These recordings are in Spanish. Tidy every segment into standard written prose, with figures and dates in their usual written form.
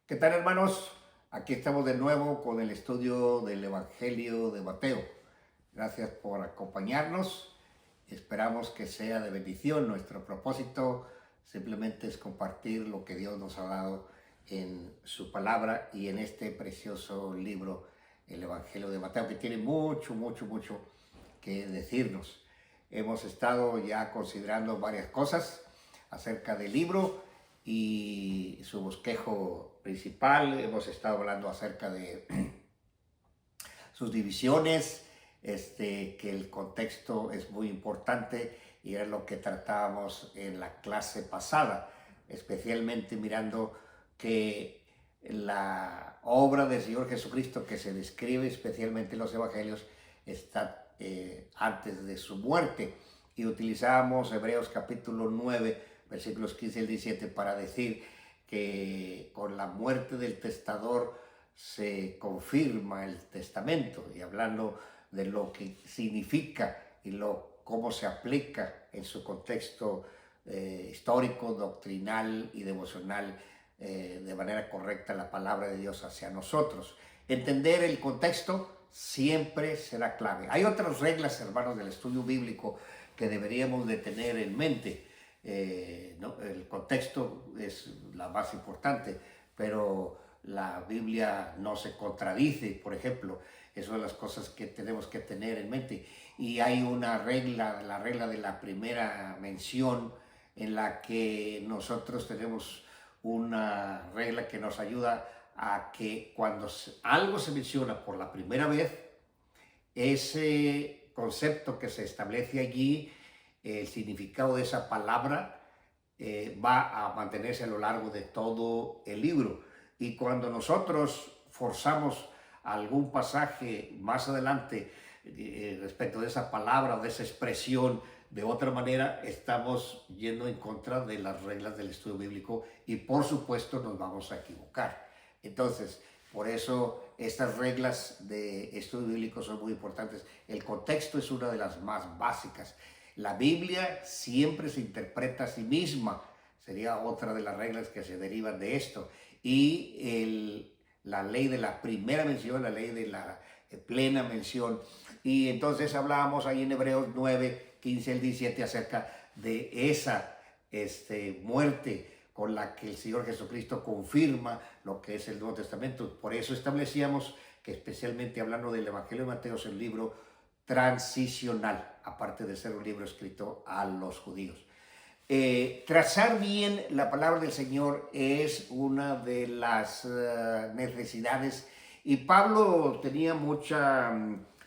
¿Qué tal, hermanos? Aquí estamos de nuevo con el estudio del Evangelio de Mateo. Gracias por acompañarnos. Esperamos que sea de bendición. Nuestro propósito simplemente es compartir lo que Dios nos ha dado en su palabra y en este precioso libro, el Evangelio de Mateo, que tiene mucho que decirnos. Hemos estado ya considerando varias cosas acerca del libro y su bosquejo principal. Hemos estado hablando acerca de sus divisiones, que el contexto es muy importante y es lo que tratábamos en la clase pasada, especialmente mirando que la obra del Señor Jesucristo que se describe especialmente en los evangelios está antes de su muerte, y utilizábamos Hebreos capítulo 9 versículos 15 al 17 para decir que con la muerte del testador se confirma el testamento, y hablando de lo que significa y cómo se aplica en su contexto histórico, doctrinal y devocional, de manera correcta la palabra de Dios hacia nosotros. Entender el contexto siempre será clave. Hay otras reglas, hermanos, del estudio bíblico que deberíamos de tener en mente. ¿No? El contexto es la más importante, pero la Biblia no se contradice, por ejemplo. Es una de las cosas que tenemos que tener en mente. Y hay una regla, la regla de la primera mención, en la que nosotros tenemos una regla que nos ayuda a que cuando algo se menciona por la primera vez, ese concepto que se establece allí, el significado de esa palabra, va a mantenerse a lo largo de todo el libro. Y cuando nosotros forzamos algún pasaje más adelante respecto de esa palabra o de esa expresión de otra manera, estamos yendo en contra de las reglas del estudio bíblico y por supuesto nos vamos a equivocar. Entonces, por eso estas reglas de estudio bíblico son muy importantes. El contexto es una de las más básicas. La Biblia siempre se interpreta a sí misma, sería otra de las reglas que se derivan de esto. Y la ley de la primera mención, la ley de la plena mención. Y entonces hablábamos ahí en Hebreos 9, 15 al 17 acerca de esa muerte con la que el Señor Jesucristo confirma lo que es el Nuevo Testamento. Por eso establecíamos que, especialmente hablando del Evangelio de Mateo, es el libro transicional, aparte de ser un libro escrito a los judíos. Trazar bien la palabra del Señor es una de las necesidades, y Pablo tenía mucha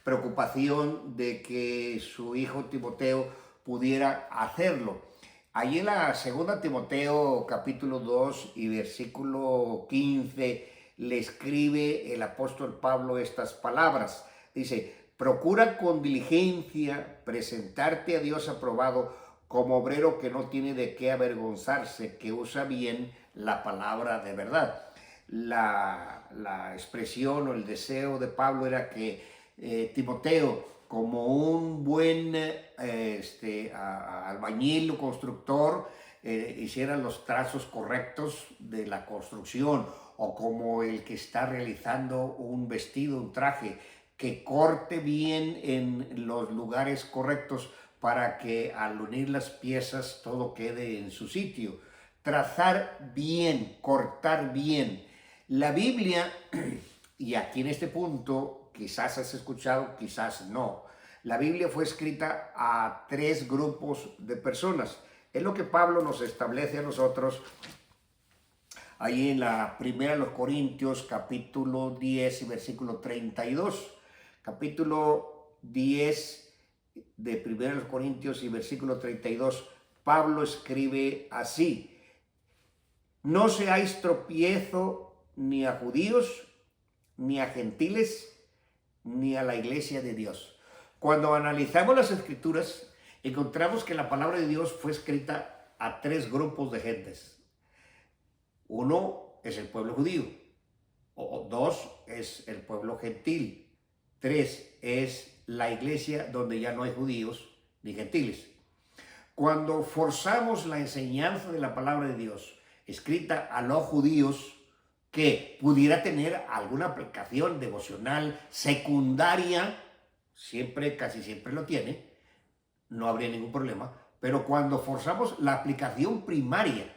preocupación de que su hijo Timoteo pudiera hacerlo. Allí en la segunda Timoteo capítulo 2 y versículo 15 le escribe el apóstol Pablo estas palabras. Dice: procura con diligencia presentarte a Dios aprobado, como obrero que no tiene de qué avergonzarse, que usa bien la palabra de verdad. La expresión o el deseo de Pablo era que Timoteo, como un buen albañil o constructor, hiciera los trazos correctos de la construcción, o como el que está realizando un vestido, un traje, que corte bien en los lugares correctos para que al unir las piezas todo quede en su sitio. Trazar bien, cortar bien. La Biblia, y aquí en este punto quizás has escuchado, quizás no, la Biblia fue escrita a 3 grupos de personas. Es lo que Pablo nos establece a nosotros ahí en la primera de los Corintios, capítulo 10 y versículo 32. Capítulo 10 de primera de los Corintios y versículo 32, Pablo escribe así: no seáis tropiezo ni a judíos, ni a gentiles, ni a la iglesia de Dios. Cuando analizamos las escrituras, encontramos que la palabra de Dios fue escrita a 3 grupos de gentes. Uno es el pueblo judío, 2 es el pueblo gentil, 3 es la iglesia donde ya no hay judíos ni gentiles. Cuando forzamos la enseñanza de la palabra de Dios escrita a los judíos, que pudiera tener alguna aplicación devocional secundaria, siempre, casi siempre lo tiene, no habría ningún problema, pero cuando forzamos la aplicación primaria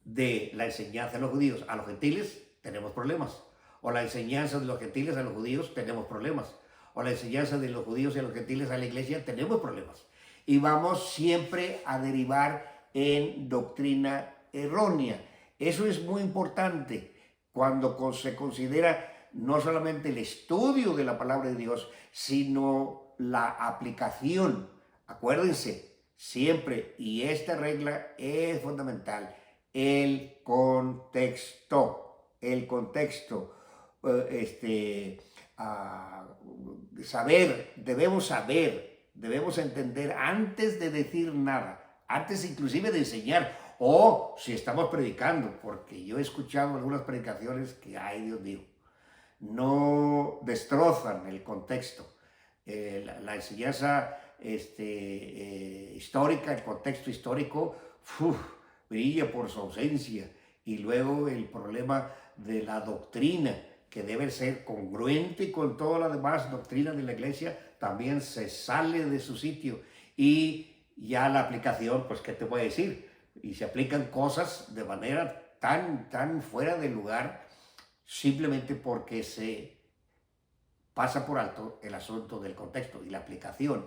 de la enseñanza de los judíos a los gentiles, tenemos problemas. O la enseñanza de los gentiles a los judíos, tenemos problemas. O la enseñanza de los judíos y a los gentiles a la iglesia, tenemos problemas. Y vamos siempre a derivar en doctrina errónea. Eso es muy importante cuando se considera no solamente el estudio de la palabra de Dios, sino la aplicación. Acuérdense siempre, y esta regla es fundamental, el contexto. El contexto. Debemos entender antes de decir nada, antes inclusive de enseñar, o si estamos predicando, porque yo he escuchado algunas predicaciones que, ay Dios mío, no destrozan el contexto. La enseñanza histórica, el contexto histórico, brilla por su ausencia. Y luego el problema de la doctrina, que debe ser congruente con toda la demás doctrina de la iglesia, también se sale de su sitio. Y ya la aplicación, pues, ¿qué te voy a decir? Y se aplican cosas de manera tan fuera de lugar, simplemente porque se pasa por alto el asunto del contexto y la aplicación.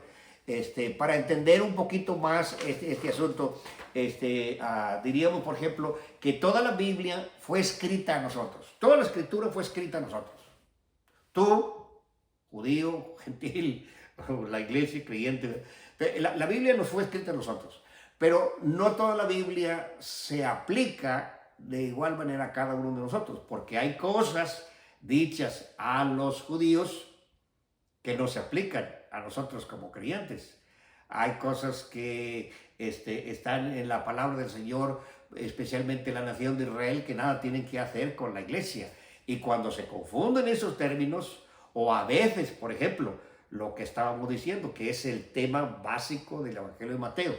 Para entender un poquito más este asunto, diríamos, por ejemplo, que toda la Biblia fue escrita a nosotros. Toda la escritura fue escrita a nosotros. Tú, judío, gentil, la iglesia, creyente. La Biblia nos fue escrita a nosotros. Pero no toda la Biblia se aplica de igual manera a cada uno de nosotros, porque hay cosas dichas a los judíos que no se aplican a nosotros como creyentes. Hay cosas que están en la palabra del Señor, especialmente la nación de Israel, que nada tienen que hacer con la iglesia. Y cuando se confunden esos términos, o a veces, por ejemplo, lo que estábamos diciendo, que es el tema básico del Evangelio de Mateo,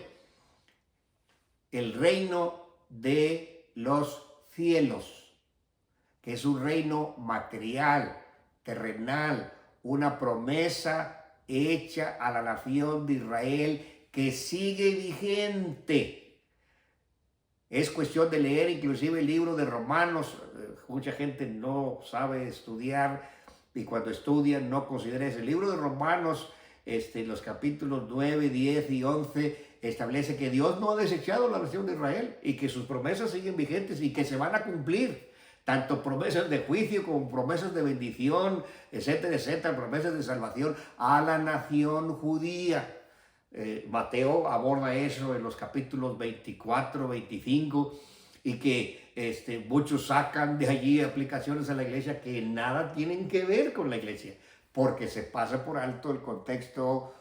el reino de los cielos, que es un reino material, terrenal, una promesa hecha a la nación de Israel que sigue vigente. Es cuestión de leer inclusive el libro de Romanos. Mucha gente no sabe estudiar y cuando estudian no considera ese libro de Romanos. Los capítulos 9, 10 y 11 establece que Dios no ha desechado la nación de Israel y que sus promesas siguen vigentes y que se van a cumplir. Tanto promesas de juicio como promesas de bendición, etcétera, etcétera, promesas de salvación a la nación judía. Mateo aborda eso en los capítulos 24, 25, y que muchos sacan de allí aplicaciones a la iglesia que nada tienen que ver con la iglesia, porque se pasa por alto el contexto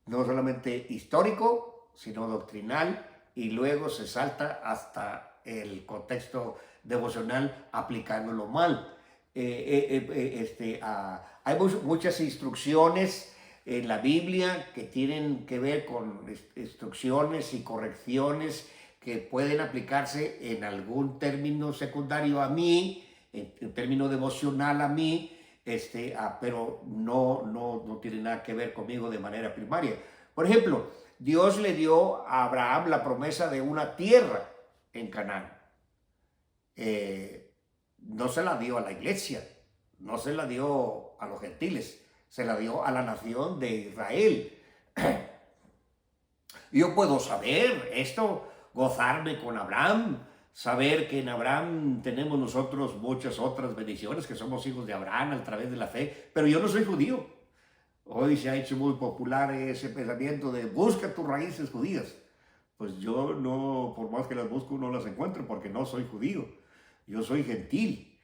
no solamente histórico, sino doctrinal, y luego se salta hasta el contexto devocional aplicándolo mal. Hay muchas instrucciones en la Biblia que tienen que ver con instrucciones y correcciones que pueden aplicarse en algún término secundario a mí, en término devocional a mí, pero no tiene nada que ver conmigo de manera primaria. Por ejemplo, Dios le dio a Abraham la promesa de una tierra en Canaán. No se la dio a la iglesia, no se la dio a los gentiles, se la dio a la nación de Israel. Yo puedo saber esto, gozarme con Abraham, saber que en Abraham tenemos nosotros muchas otras bendiciones, que somos hijos de Abraham a través de la fe, pero yo no soy judío. Hoy se ha hecho muy popular ese pensamiento de busca tus raíces judías. Pues yo no, por más que las busco, no las encuentro porque no soy judío. Yo soy gentil.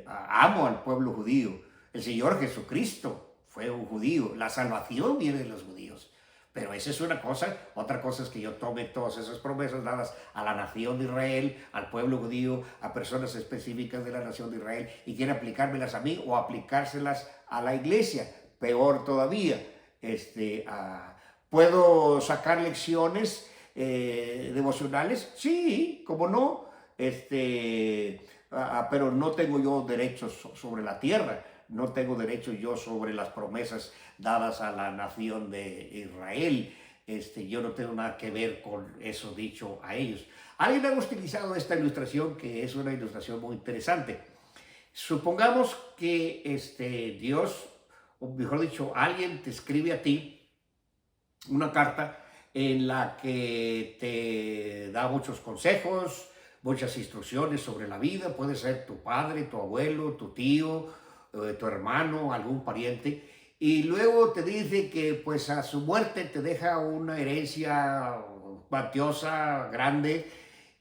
Amo al pueblo judío. El Señor Jesucristo fue un judío. La salvación viene de los judíos. Pero esa es una cosa. Otra cosa es que yo tome todas esas promesas dadas a la nación de Israel, al pueblo judío, a personas específicas de la nación de Israel y quiera aplicármelas a mí o aplicárselas a la iglesia. Peor todavía. ¿Puedo sacar lecciones devocionales? Sí, ¿cómo no? pero no tengo yo derechos sobre la tierra, no tengo derechos yo sobre las promesas dadas a la nación de Israel. Yo no tengo nada que ver con eso dicho a ellos. Alguien ha utilizado esta ilustración, que es una ilustración muy interesante. Supongamos que Dios, o mejor dicho, alguien te escribe a ti una carta en la que te da muchos consejos, muchas instrucciones sobre la vida. Puede ser tu padre, tu abuelo, tu tío, tu hermano, algún pariente. Y luego te dice que pues a su muerte te deja una herencia cuantiosa, grande,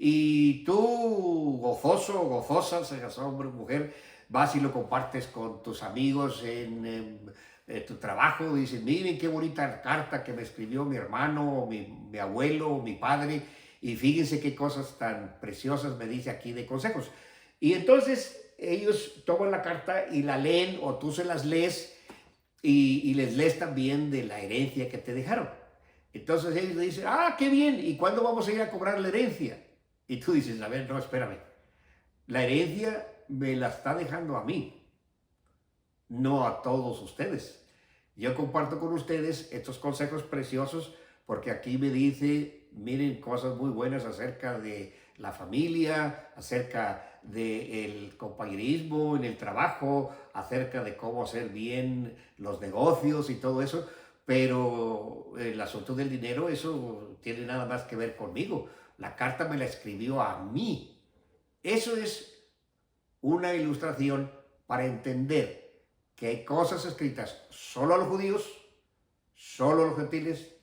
y tú, gozoso, gozosa, seas hombre o mujer, vas y lo compartes con tus amigos en tu trabajo. Dices, miren qué bonita carta que me escribió mi hermano, mi abuelo, mi padre, y fíjense qué cosas tan preciosas me dice aquí de consejos. Y entonces ellos toman la carta y la leen, o tú se las lees, y les lees también de la herencia que te dejaron. Entonces ellos dicen, ah, qué bien, ¿y cuándo vamos a ir a cobrar la herencia? Y tú dices, a ver, no, espérame, la herencia me la está dejando a mí, no a todos ustedes. Yo comparto con ustedes estos consejos preciosos porque aquí me dice, miren, cosas muy buenas acerca de la familia, acerca del compañerismo en el trabajo, acerca de cómo hacer bien los negocios y todo eso, pero el asunto del dinero, eso tiene nada más que ver conmigo. La carta me la escribió a mí. Eso es una ilustración para entender que hay cosas escritas solo a los judíos, solo a los gentiles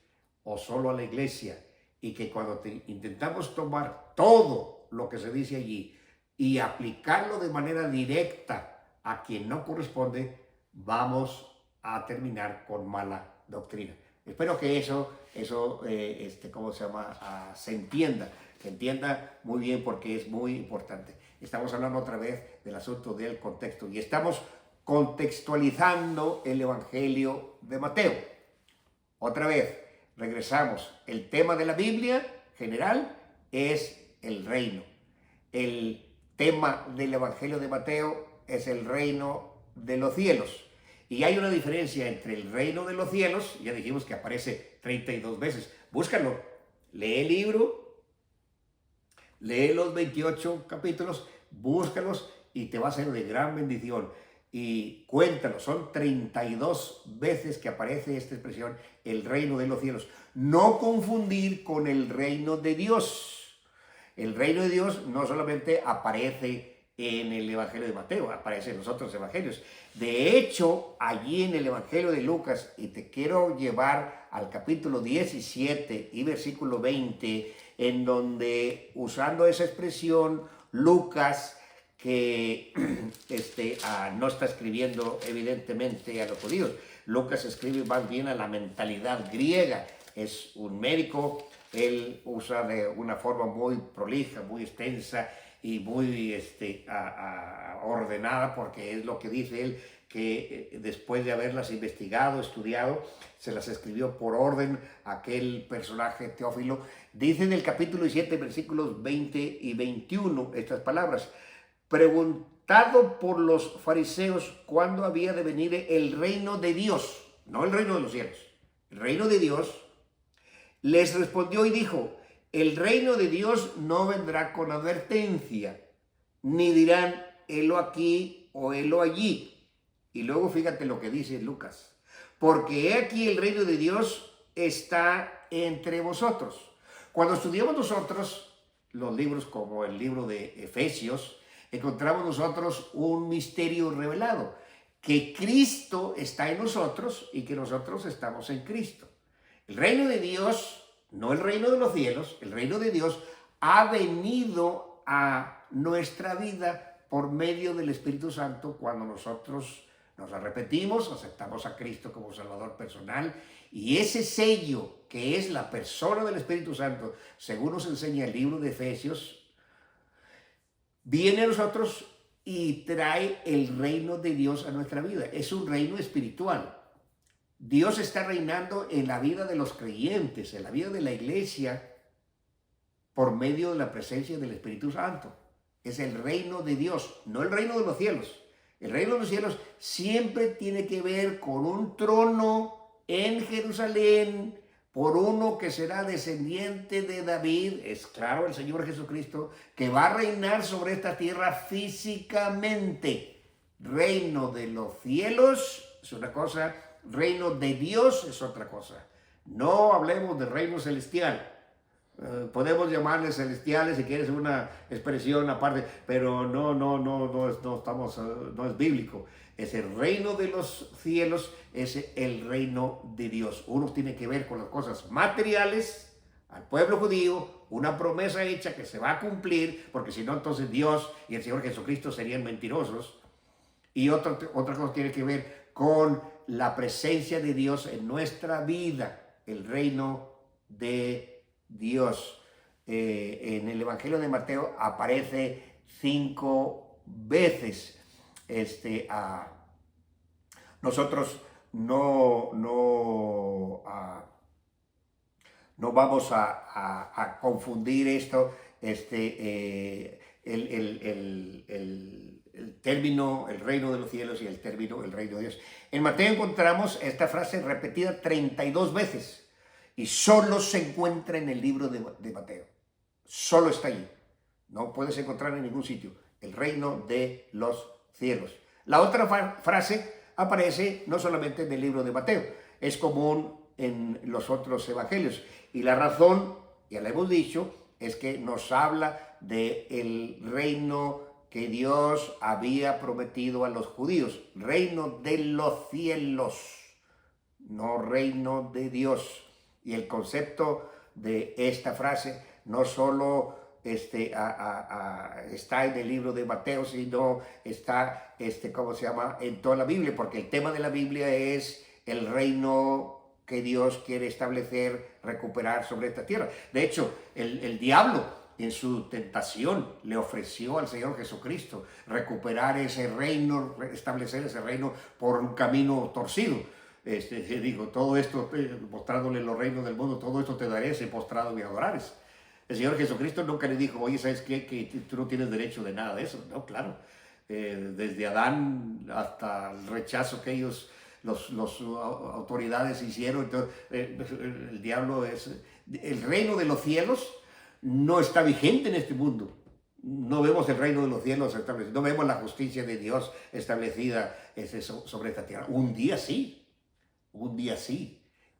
o solo a la iglesia, y que cuando intentamos tomar todo lo que se dice allí y aplicarlo de manera directa a quien no corresponde, vamos a terminar con mala doctrina. Espero que eso ¿cómo se llama? Se entienda muy bien, porque es muy importante. Estamos hablando otra vez del asunto del contexto y estamos contextualizando el Evangelio de Mateo. Otra vez, regresamos. El tema de la Biblia general es el reino. El tema del Evangelio de Mateo es el reino de los cielos. Y hay una diferencia entre el reino de los cielos, ya dijimos que aparece 32 veces. Búscalo, lee el libro, lee los 28 capítulos, búscalos y te va a ser de gran bendición. Y cuéntalo, son 32 veces que aparece esta expresión, el reino de los cielos. No confundir con el reino de Dios. El reino de Dios no solamente aparece en el Evangelio de Mateo, aparece en los otros evangelios. De hecho, allí en el Evangelio de Lucas, y te quiero llevar al capítulo 17 y versículo 20, en donde, usando esa expresión, Lucas, que no está escribiendo evidentemente a los judíos, Lucas escribe más bien a la mentalidad griega. Es un médico, él usa de una forma muy prolija, muy extensa y muy ordenada, porque es lo que dice él, que después de haberlas investigado, estudiado, se las escribió por orden a aquel personaje Teófilo. Dice en el capítulo 7, versículos 20 y 21, estas palabras: preguntado por los fariseos cuándo había de venir el reino de Dios, no el reino de los cielos, el reino de Dios, les respondió y dijo: el reino de Dios no vendrá con advertencia, ni dirán, helo aquí o helo allí. Y luego fíjate lo que dice Lucas: porque he aquí el reino de Dios está entre vosotros. Cuando estudiamos nosotros los libros como el libro de Efesios, encontramos nosotros un misterio revelado, que Cristo está en nosotros y que nosotros estamos en Cristo. El reino de Dios, no el reino de los cielos, el reino de Dios ha venido a nuestra vida por medio del Espíritu Santo cuando nosotros nos arrepentimos, aceptamos a Cristo como Salvador personal, y ese sello que es la persona del Espíritu Santo, según nos enseña el libro de Efesios, viene a nosotros y trae el reino de Dios a nuestra vida. Es un reino espiritual. Dios está reinando en la vida de los creyentes, en la vida de la iglesia, por medio de la presencia del Espíritu Santo. es el reino de Dios, no el reino de los cielos. El reino de los cielos siempre tiene que ver con un trono en Jerusalén, por uno que será descendiente de David, es claro, el Señor Jesucristo, que va a reinar sobre esta tierra físicamente. Reino de los cielos es una cosa, reino de Dios es otra cosa. No hablemos de reino celestial. Podemos llamarles celestiales si quieres una expresión aparte, pero no es bíblico. Es el reino de los cielos, es el reino de Dios. Uno tiene que ver con las cosas materiales, al pueblo judío, una promesa hecha que se va a cumplir, porque si no, entonces Dios y el Señor Jesucristo serían mentirosos. Y otra cosa tiene que ver con la presencia de Dios en nuestra vida, el reino de Dios. En el Evangelio de Mateo aparece 5 veces. Nosotros no vamos a confundir esto, el término, el reino de los cielos y el término, el reino de Dios. En Mateo encontramos esta frase repetida 32 veces y solo se encuentra en el libro de Mateo. Solo está allí. No puedes encontrar en ningún sitio. El reino de los cielos. La otra frase aparece no solamente en el libro de Mateo, es común en los otros evangelios. Y la razón, ya la hemos dicho, es que nos habla del reino que Dios había prometido a los judíos. Reino de los cielos, no reino de Dios. Y el concepto de esta frase no solo está en el libro de Mateo, sino está, en toda la Biblia, porque el tema de la Biblia es el reino que Dios quiere establecer, recuperar sobre esta tierra. De hecho, el diablo en su tentación le ofreció al Señor Jesucristo recuperar ese reino, establecer ese reino por un camino torcido. Digo, todo esto, mostrándole los reinos del mundo, todo esto te daré si postrado me adorares. El Señor Jesucristo nunca le dijo, oye, ¿sabes qué? Que tú no tienes derecho de nada de eso. No, claro. Desde Adán hasta el rechazo que ellos, las autoridades hicieron, entonces, el diablo es... El reino de los cielos no está vigente en este mundo. No vemos el reino de los cielos establecido, no vemos la justicia de Dios establecida sobre esta tierra. Un día sí.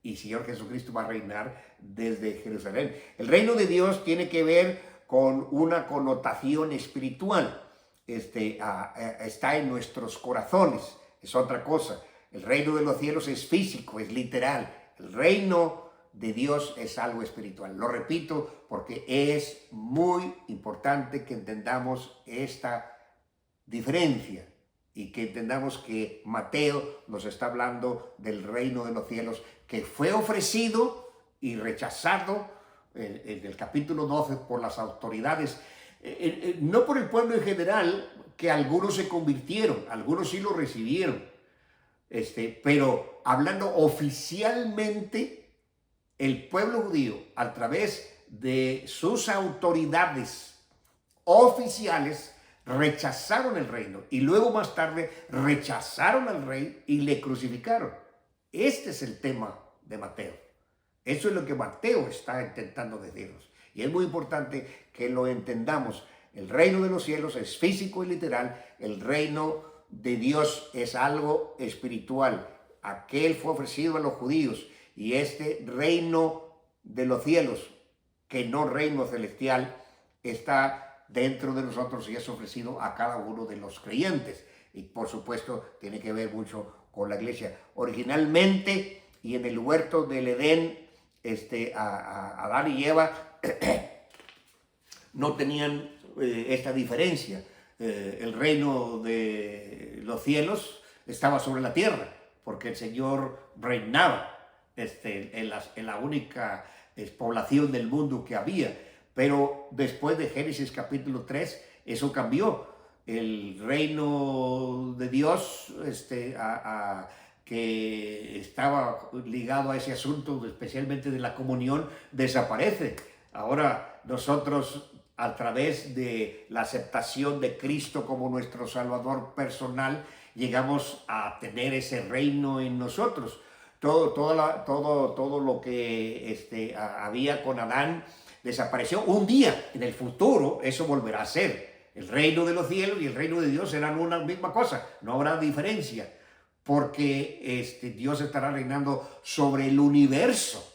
Y el Señor Jesucristo va a reinar desde Jerusalén. El reino de Dios tiene que ver con una connotación espiritual. Está en nuestros corazones, es otra cosa. El reino de los cielos es físico, es literal. El reino de Dios es algo espiritual. Lo repito porque es muy importante que entendamos esta diferencia y que entendamos que Mateo nos está hablando del reino de los cielos que fue ofrecido y rechazado en el capítulo 12 por las autoridades, no por el pueblo en general, que algunos se convirtieron, algunos sí lo recibieron, pero hablando oficialmente, el pueblo judío, a través de sus autoridades oficiales, rechazaron el reino y luego más tarde rechazaron al rey y le crucificaron. Este es el tema de Mateo. Eso es lo que Mateo está intentando decirnos. Y es muy importante que lo entendamos. El reino de los cielos es físico y literal. El reino de Dios es algo espiritual. Aquel fue ofrecido a los judíos. Y este reino de los cielos, que no reino celestial, está dentro de nosotros y es ofrecido a cada uno de los creyentes. Y por supuesto tiene que ver mucho con la iglesia. Originalmente y en el huerto del Edén, Adán y Eva no tenían esta diferencia. El reino de los cielos estaba sobre la tierra porque el Señor reinaba en la única población del mundo que había. Pero después de Génesis capítulo 3, eso cambió. El reino de Dios, que estaba ligado a ese asunto, especialmente de la comunión, desaparece. Ahora nosotros a través de la aceptación de Cristo como nuestro Salvador personal, llegamos a tener ese reino en nosotros. Todo lo que había con Adán desapareció. Un día, en el futuro, eso volverá a ser. El reino de los cielos y el reino de Dios serán una misma cosa, no habrá diferencia, porque Dios estará reinando sobre el universo,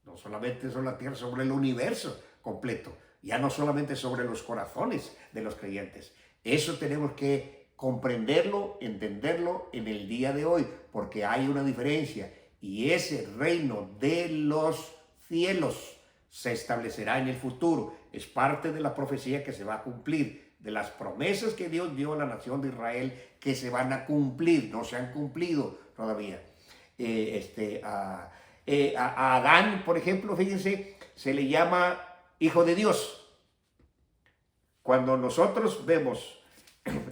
no solamente sobre la tierra, sobre el universo completo, ya no solamente sobre los corazones de los creyentes. Eso tenemos que comprenderlo, entenderlo en el día de hoy, porque hay una diferencia, y ese reino de los cielos se establecerá en el futuro. Es parte de la profecía que se va a cumplir, de las promesas que Dios dio a la nación de Israel que se van a cumplir, no se han cumplido todavía. A Adán, por ejemplo, fíjense, se le llama hijo de Dios. Cuando nosotros vemos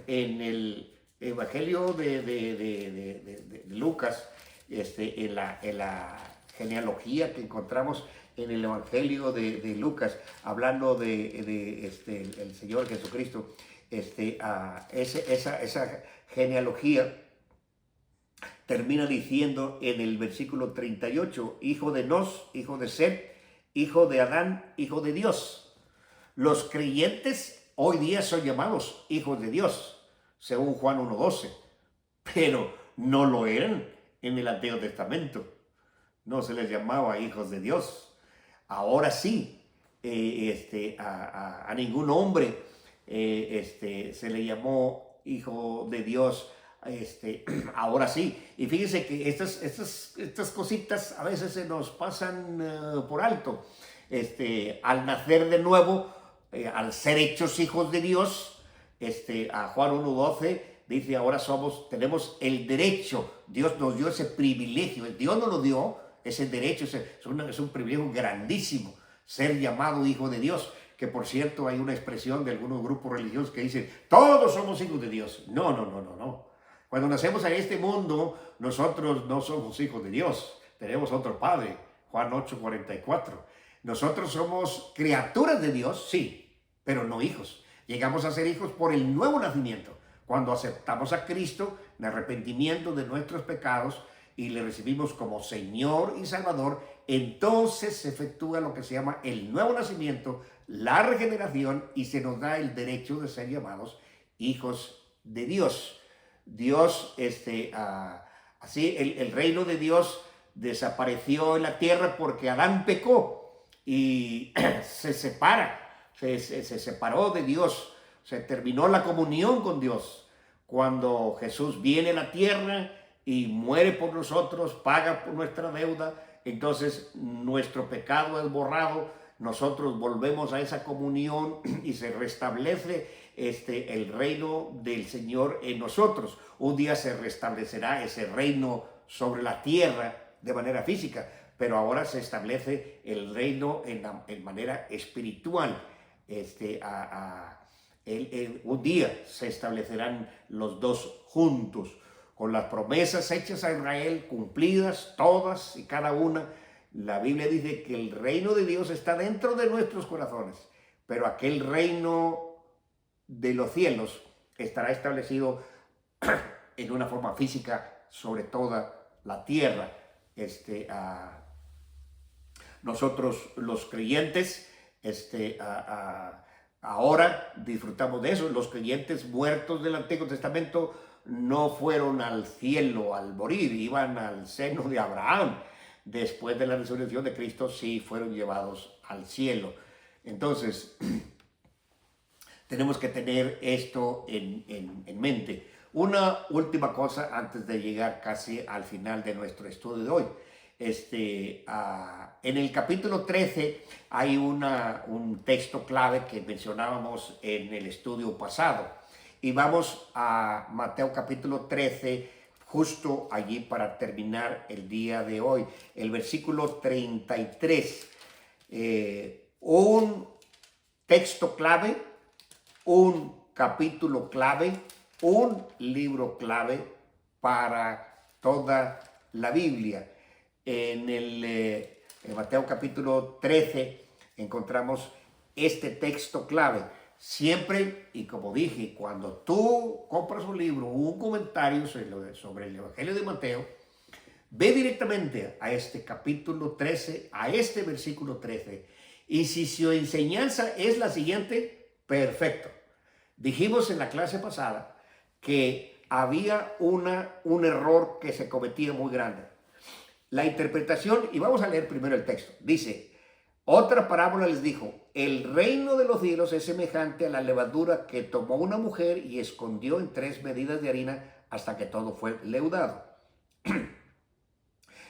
en el Evangelio de Lucas, en la genealogía que encontramos en el Evangelio de Lucas, hablando el Señor Jesucristo, esa genealogía termina diciendo en el versículo 38, hijo de Nos, hijo de Set, hijo de Adán, hijo de Dios. Los creyentes hoy día son llamados hijos de Dios, según Juan 1:12, pero no lo eran en el Antiguo Testamento. No se les llamaba hijos de Dios. Ahora sí, a ningún hombre se le llamó hijo de Dios. Ahora sí. Y fíjense que estas cositas a veces se nos pasan por alto. Al nacer de nuevo, al ser hechos hijos de Dios, a Juan 1:12 dice, ahora tenemos el derecho. Dios nos dio ese privilegio. Dios nos lo dio, ese derecho. Es un privilegio grandísimo, ser llamado hijo de Dios. Que por cierto hay una expresión de algunos grupos religiosos que dicen, todos somos hijos de Dios. No. Cuando nacemos en este mundo, nosotros no somos hijos de Dios. Tenemos otro Padre, Juan 8:44. Nosotros somos criaturas de Dios, sí, pero no hijos. Llegamos a ser hijos por el nuevo nacimiento. Cuando aceptamos a Cristo en arrepentimiento de nuestros pecados y le recibimos como Señor y Salvador, entonces se efectúa lo que se llama el nuevo nacimiento, la regeneración, y se nos da el derecho de ser llamados hijos de Dios. Dios, así el reino de Dios desapareció en la tierra porque Adán pecó y se separó de Dios, se terminó la comunión con Dios. Cuando Jesús viene a la tierra y muere por nosotros, paga por nuestra deuda, entonces nuestro pecado es borrado, nosotros volvemos a esa comunión y se restablece el reino del Señor en nosotros. Un día se restablecerá ese reino sobre la tierra de manera física, pero ahora se establece el reino en manera espiritual. Un día se establecerán los dos juntos, con las promesas hechas a Israel, cumplidas todas y cada una. La Biblia dice que el reino de Dios está dentro de nuestros corazones, pero aquel reino de los cielos estará establecido en una forma física sobre toda la tierra. Nosotros los creyentes, ahora disfrutamos de eso. Los creyentes muertos del Antiguo Testamento no fueron al cielo al morir, iban al seno de Abraham. Después de la resurrección de Cristo, sí fueron llevados al cielo. Entonces, tenemos que tener esto en mente. Una última cosa antes de llegar casi al final de nuestro estudio de hoy. En el capítulo 13 hay un texto clave que mencionábamos en el estudio pasado. Y vamos a Mateo capítulo 13, justo allí para terminar el día de hoy. El versículo 33. Un texto clave, un capítulo clave, un libro clave para toda la Biblia. En Mateo capítulo 13 encontramos este texto clave. Siempre, y como dije, cuando tú compras un libro, un comentario sobre el Evangelio de Mateo, ve directamente a este capítulo 13, a este versículo 13. Y si su enseñanza es la siguiente, perfecto. Dijimos en la clase pasada que había un error que se cometía muy grande. La interpretación, y vamos a leer primero el texto, dice: otra parábola les dijo: el reino de los cielos es semejante a la levadura que tomó una mujer y escondió en 3 medidas de harina hasta que todo fue leudado.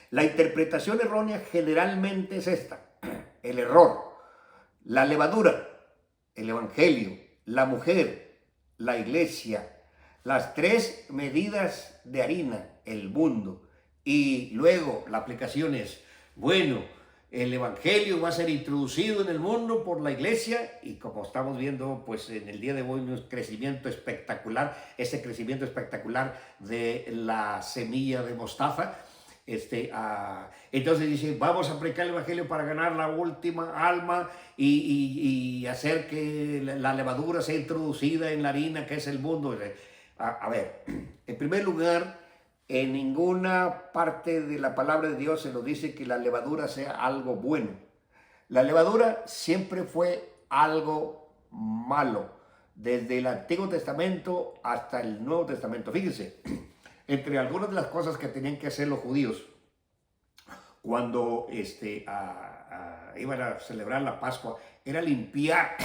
La interpretación errónea generalmente es esta: el error, la levadura, el evangelio, la mujer, la iglesia, las 3 medidas de harina, el mundo. Y luego la aplicación es: bueno, el evangelio va a ser introducido en el mundo por la iglesia, y como estamos viendo pues en el día de hoy, un crecimiento espectacular, ese crecimiento espectacular de la semilla de mostaza. Entonces dice: vamos a predicar el evangelio para ganar la última alma y hacer que la levadura sea introducida en la harina que es el mundo. A ver, en primer lugar, en ninguna parte de la palabra de Dios se nos dice que la levadura sea algo bueno. La levadura siempre fue algo malo, desde el Antiguo Testamento hasta el Nuevo Testamento. Fíjense, entre algunas de las cosas que tenían que hacer los judíos cuando iban a celebrar la Pascua, era limpiar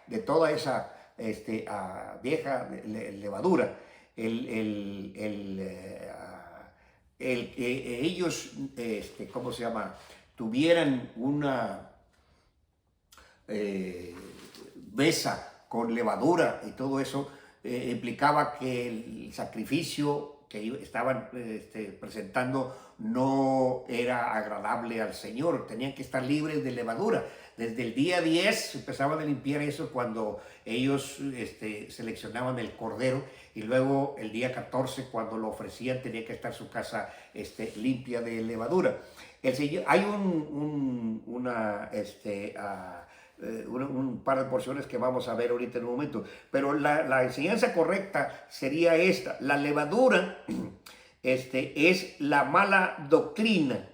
de toda esa vieja levadura el que ellos, ¿cómo se llama?, tuvieran una mesa con levadura y todo eso, implicaba que el sacrificio que estaban presentando no era agradable al Señor. Tenían que estar libres de levadura. Desde el día 10 empezaban a limpiar eso, cuando ellos seleccionaban el cordero, y luego el día 14, cuando lo ofrecían, tenía que estar su casa limpia de levadura. Hay un par de porciones que vamos a ver ahorita en un momento, pero la enseñanza correcta sería esta: la levadura es la mala doctrina,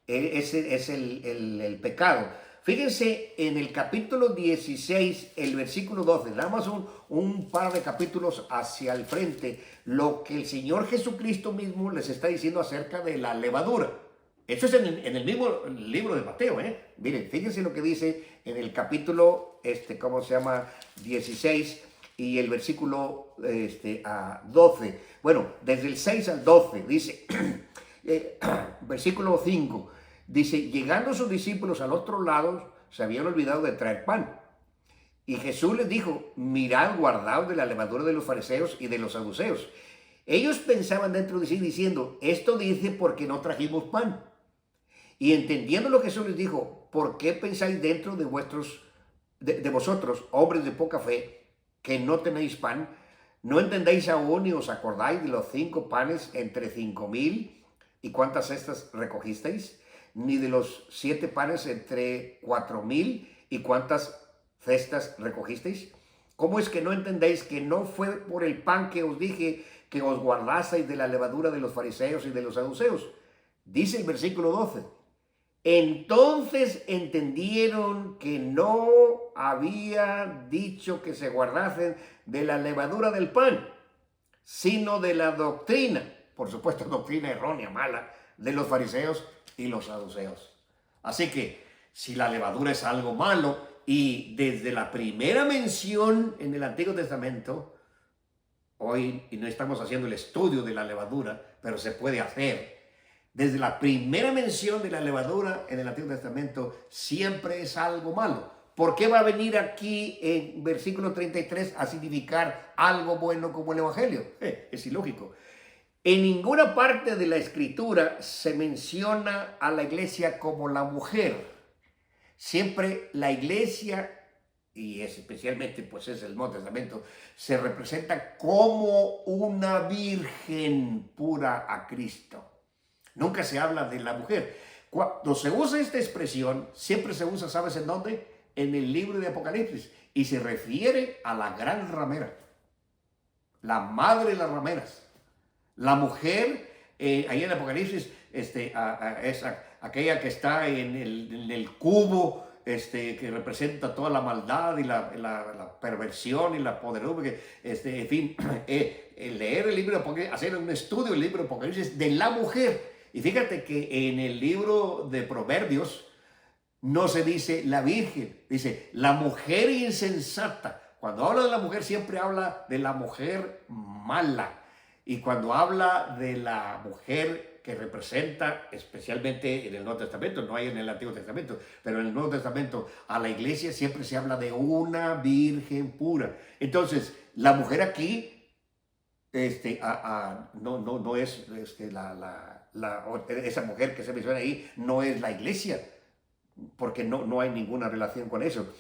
ese es el pecado. Fíjense en el capítulo 16, el versículo 12, nada más un par de capítulos hacia el frente, lo que el Señor Jesucristo mismo les está diciendo acerca de la levadura. Eso es en el mismo libro de Mateo, Miren, fíjense lo que dice en el capítulo, 16, y el versículo 12. Bueno, desde el 6 al 12, dice, versículo 5, dice: llegando sus discípulos al otro lado, se habían olvidado de traer pan. Y Jesús les dijo: mirad, guardaos de la levadura de los fariseos y de los saduceos. Ellos pensaban dentro de sí, diciendo: esto dice porque no trajimos pan. Y entendiendo lo que Jesús les dijo: ¿por qué pensáis dentro de vosotros, hombres de poca fe, que no tenéis pan? ¿No entendéis aún ni os acordáis de los 5 panes entre 5,000 y cuántas cestas recogisteis? Ni de los 7 panes entre 4,000 y cuántas cestas recogisteis. ¿Cómo es que no entendéis que no fue por el pan que os dije que os guardaseis de la levadura de los fariseos y de los saduceos? Dice el versículo 12: entonces entendieron que no había dicho que se guardasen de la levadura del pan, sino de la doctrina, por supuesto doctrina errónea, mala, de los fariseos y los saduceos. Así que si la levadura es algo malo, y desde la primera mención en el Antiguo Testamento, hoy y no estamos haciendo el estudio de la levadura, pero se puede hacer. Desde la primera mención de la levadura en el Antiguo Testamento, siempre es algo malo. ¿Por qué va a venir aquí en versículo 33 a significar algo bueno como el Evangelio? Es ilógico. En ninguna parte de la Escritura se menciona a la iglesia como la mujer. Siempre la iglesia, y especialmente pues es el Nuevo Testamento, se representa como una virgen pura a Cristo. Nunca se habla de la mujer. Cuando se usa esta expresión, siempre se usa, ¿sabes en dónde? en el libro de Apocalipsis y se refiere a la gran ramera, la madre de las rameras. La mujer, ahí en Apocalipsis, es aquella que está en el cubo, que representa toda la maldad y la perversión y la podredumbre. En fin, leer el libro de Apocalipsis, hacer un estudio del libro de Apocalipsis de la mujer. Y fíjate que en el libro de Proverbios no se dice la virgen, dice la mujer insensata. Cuando habla de la mujer siempre habla de la mujer mala. Y cuando habla de la mujer que representa, especialmente en el Nuevo Testamento, no hay en el Antiguo Testamento, pero en el Nuevo Testamento a la iglesia siempre se habla de una virgen pura. Entonces, la mujer aquí no es esa mujer que se menciona ahí, no es la iglesia, porque no hay ninguna relación con eso.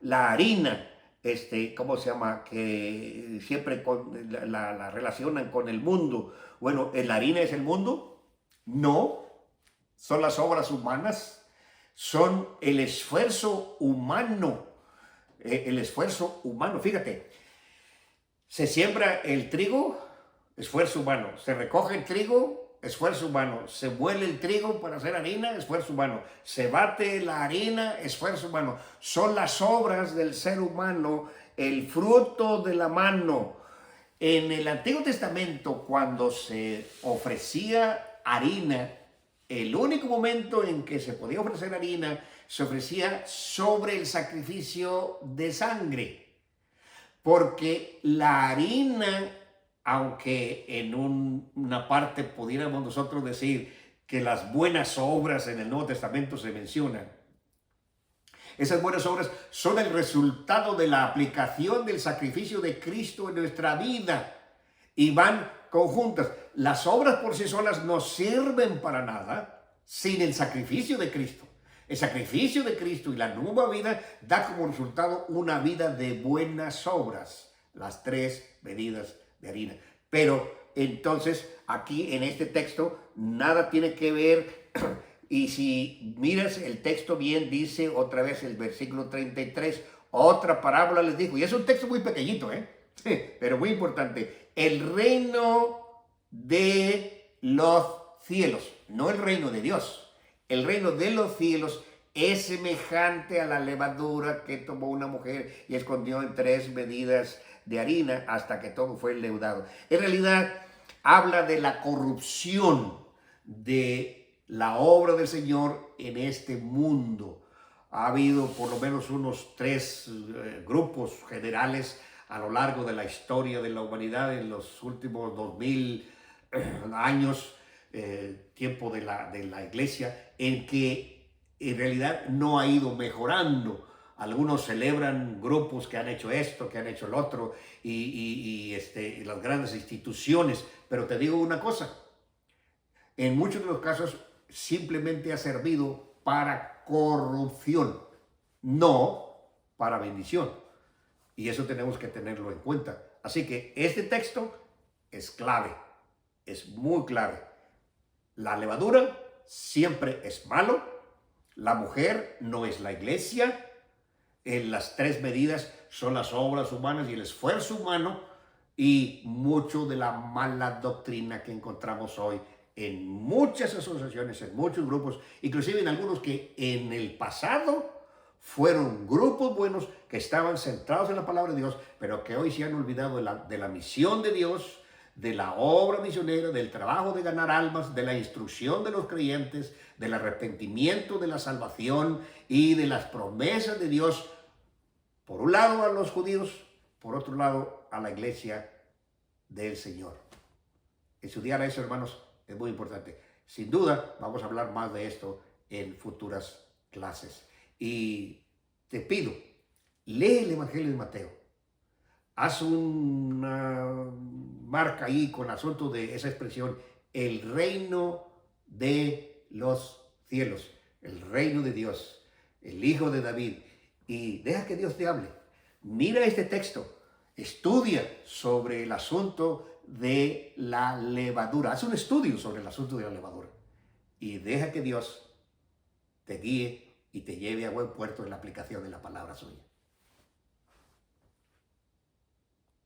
La harina, ¿cómo se llama? Que siempre la relacionan con el mundo. Bueno, ¿la harina es el mundo? No, son las obras humanas, son el esfuerzo humano. El esfuerzo humano, fíjate, se siembra el trigo, esfuerzo humano, se recoge el trigo, esfuerzo humano, se muele el trigo para hacer harina, esfuerzo humano, se bate la harina, esfuerzo humano. Son las obras del ser humano, el fruto de la mano. En el Antiguo Testamento, cuando se ofrecía harina, el único momento en que se podía ofrecer harina se ofrecía sobre el sacrificio de sangre, porque la harina, aunque en una parte pudiéramos nosotros decir que las buenas obras en el Nuevo Testamento se mencionan, esas buenas obras son el resultado de la aplicación del sacrificio de Cristo en nuestra vida y van conjuntas. Las obras por sí solas no sirven para nada sin el sacrificio de Cristo. El sacrificio de Cristo y la nueva vida da como resultado una vida de buenas obras, las 3 medidas de harina. Pero entonces aquí en este texto nada tiene que ver, y si miras el texto bien, dice otra vez el versículo 33, otra parábola les dijo, y es un texto muy pequeñito, pero muy importante, el reino de los cielos, no el reino de Dios. El reino de los cielos es semejante a la levadura que tomó una mujer y escondió en 3 medidas de harina hasta que todo fue leudado. En realidad, habla de la corrupción de la obra del Señor en este mundo. Ha habido por lo menos unos 3 grupos generales a lo largo de la historia de la humanidad en los últimos 2000 años, tiempo de la iglesia, en que en realidad no ha ido mejorando. Algunos celebran grupos que han hecho esto, que han hecho el otro, y las grandes instituciones. Pero te digo una cosa, en muchos de los casos simplemente ha servido para corrupción, no para bendición. Y eso tenemos que tenerlo en cuenta. Así que este texto es clave, es muy clave. La levadura siempre es malo, la mujer no es la iglesia, en las 3 medidas son las obras humanas y el esfuerzo humano, y mucho de la mala doctrina que encontramos hoy en muchas asociaciones, en muchos grupos, inclusive en algunos que en el pasado fueron grupos buenos que estaban centrados en la palabra de Dios, pero que hoy se han olvidado de la misión de Dios, de la obra misionera, del trabajo de ganar almas, de la instrucción de los creyentes, del arrepentimiento, de la salvación y de las promesas de Dios, por un lado a los judíos, por otro lado a la iglesia del Señor. Estudiar eso, hermanos, es muy importante. Sin duda, vamos a hablar más de esto en futuras clases. Y te pido, lee el Evangelio de Mateo. Haz una marca ahí con asunto de esa expresión, el reino de los cielos, el reino de Dios, el Hijo de David, y deja que Dios te hable. Mira este texto, estudia sobre el asunto de la levadura, haz un estudio sobre el asunto de la levadura y deja que Dios te guíe y te lleve a buen puerto en la aplicación de la palabra suya.